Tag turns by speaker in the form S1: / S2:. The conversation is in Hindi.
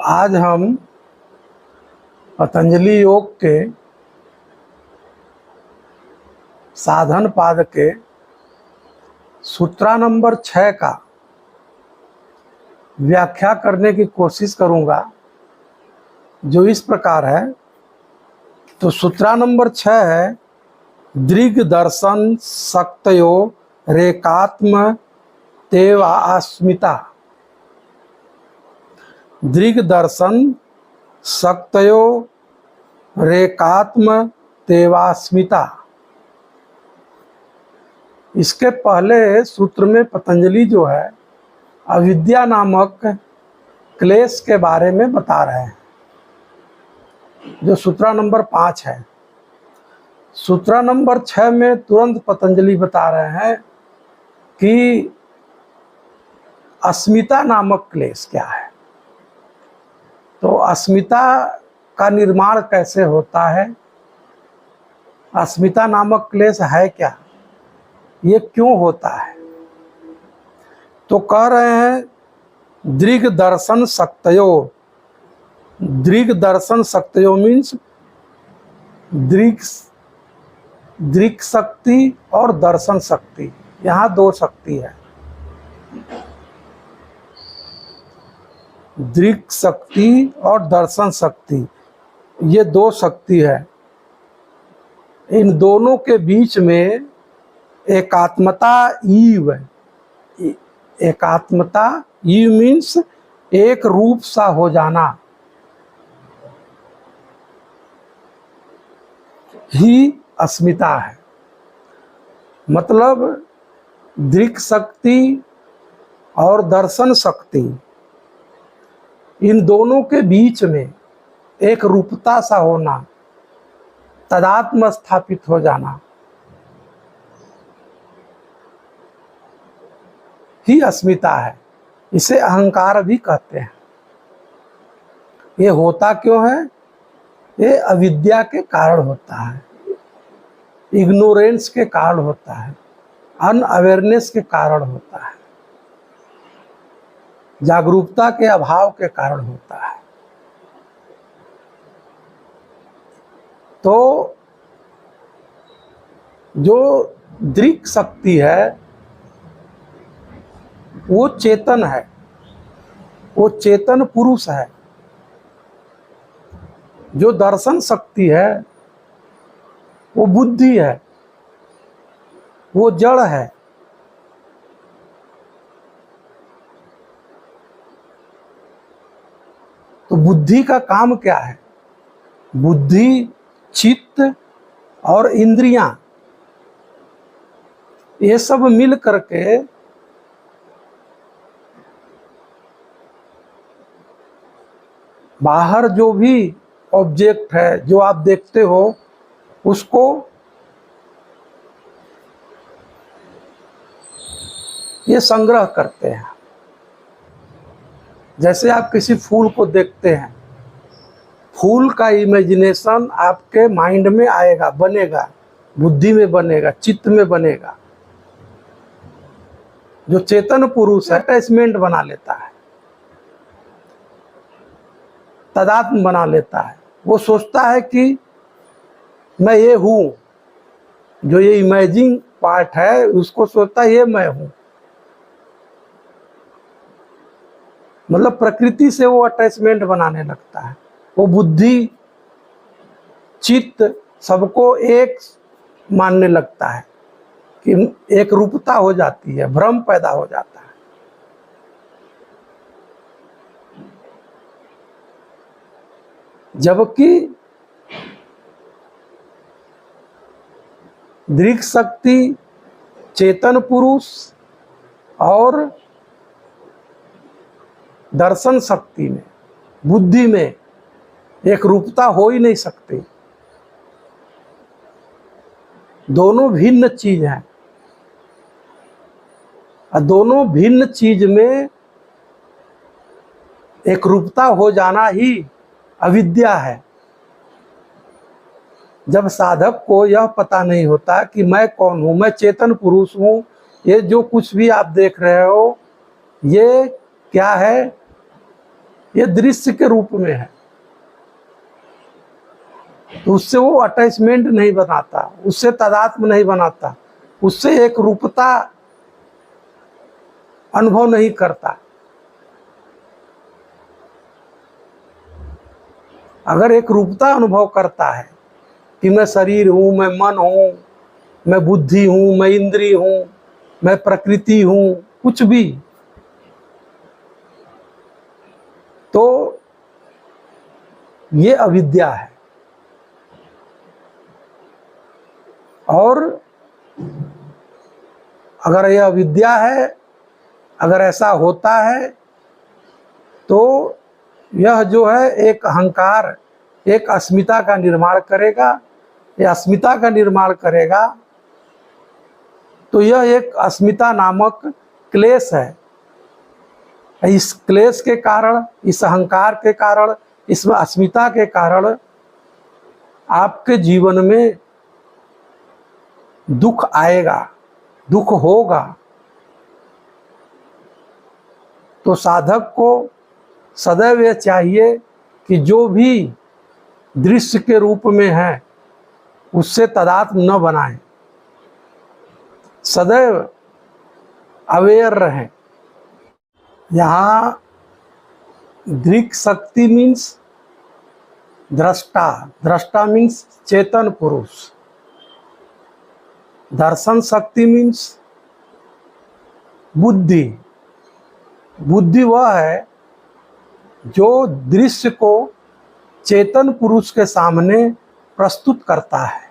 S1: आज हम पतंजलि योग के साधन पाद के सूत्रा नंबर 6 का व्याख्या करने की कोशिश करूंगा, जो इस प्रकार है। तो सूत्रा नंबर 6 है दृग दर्शन शक्तयो रेकात्म तेव अस्मिता। दृग दर्शन शक्तयो रेकात्म तेवास्मिता। इसके पहले सूत्र में पतंजलि जो है अविद्या नामक क्लेश के बारे में बता रहे हैं, जो सूत्रा नंबर 5 है। सूत्रा नंबर 6 में तुरंत पतंजलि बता रहे हैं कि अस्मिता नामक क्लेश क्या है। तो अस्मिता का निर्माण कैसे होता है, अस्मिता नामक क्लेश है क्या, ये क्यों होता है। तो कह रहे हैं दृग दर्शन शक्तयो। दृग दर्शन शक्तयो मीन्स दृग शक्ति और दर्शन शक्ति, यहाँ दो शक्ति है। दृग शक्ति और दर्शन शक्ति, ये दो शक्ति है। इन दोनों के बीच में एकात्मता ईव है। एकात्मता ईव मीन्स एक रूप सा हो जाना ही अस्मिता है। मतलब दृक् शक्ति और दर्शन शक्ति, इन दोनों के बीच में एक रूपता सा होना, तदात्म स्थापित हो जाना ही अस्मिता है। इसे अहंकार भी कहते हैं। ये होता क्यों है? ये अविद्या के कारण होता है, इग्नोरेंस के कारण होता है, अनअवेयरनेस के कारण होता है, जागरूकता के अभाव के कारण होता है। तो जो दृक् शक्ति है वो चेतन है, वो चेतन पुरुष है। जो दर्शन शक्ति है वो बुद्धि है, वो जड़ है। तो बुद्धि का काम क्या है? बुद्धि, चित्त और इंद्रियां, ये सब मिल करके बाहर जो भी ऑब्जेक्ट है, जो आप देखते हो, उसको ये संग्रह करते हैं। जैसे आप किसी फूल को देखते हैं, फूल का इमेजिनेशन आपके माइंड में आएगा, बनेगा, बुद्धि में बनेगा, चित्त में बनेगा। जो चेतन पुरुष है अटैचमेंट बना लेता है, तदात्म बना लेता है। वो सोचता है कि मैं ये हूँ। जो ये इमेजिंग पार्ट है उसको सोचता है ये मैं हूँ। मतलब प्रकृति से वो अटैचमेंट बनाने लगता है। वो बुद्धि, चित्त सबको एक मानने लगता है कि एक रूपता हो जाती है, भ्रम पैदा हो जाता है। जबकि दृक् शक्ति, चेतन पुरुष और दर्शन शक्ति में, बुद्धि में एक रूपता हो ही नहीं सकती। दोनों भिन्न चीज हैं, और दोनों भिन्न चीज में एक रूपता हो जाना ही अविद्या है। जब साधक को यह पता नहीं होता कि मैं कौन हूँ, मैं चेतन पुरुष हूँ, ये जो कुछ भी आप देख रहे हो ये क्या है, ये दृश्य के रूप में है, तो उससे वो अटैचमेंट नहीं बनाता, उससे तादात्म्य नहीं बनाता, उससे एक रूपता अनुभव नहीं करता। अगर एक रूपता अनुभव करता है कि मैं शरीर हूँ, मैं मन हूँ, मैं बुद्धि हूँ, मैं इंद्रिय हूँ, मैं प्रकृति हूँ, कुछ भी, तो ये अविद्या है। और अगर यह अविद्या है, अगर ऐसा होता है, तो यह जो है एक अहंकार, एक अस्मिता का निर्माण करेगा। यह अस्मिता का निर्माण करेगा तो यह एक अस्मिता नामक क्लेश है। इस क्लेश के कारण, इस अहंकार के कारण, इस अस्मिता के कारण आपके जीवन में दुख आएगा, दुख होगा। तो साधक को सदैव यह चाहिए कि जो भी दृश्य के रूप में है उससे तादात्म्य न बनाएं, सदैव अवेयर रहें। यहाँ दृक् शक्ति मीन्स दृष्टा, दृष्टा मीन्स चेतन पुरुष, दर्शन शक्ति मीन्स बुद्धि। बुद्धि वह है जो दृश्य को चेतन पुरुष के सामने प्रस्तुत करता है।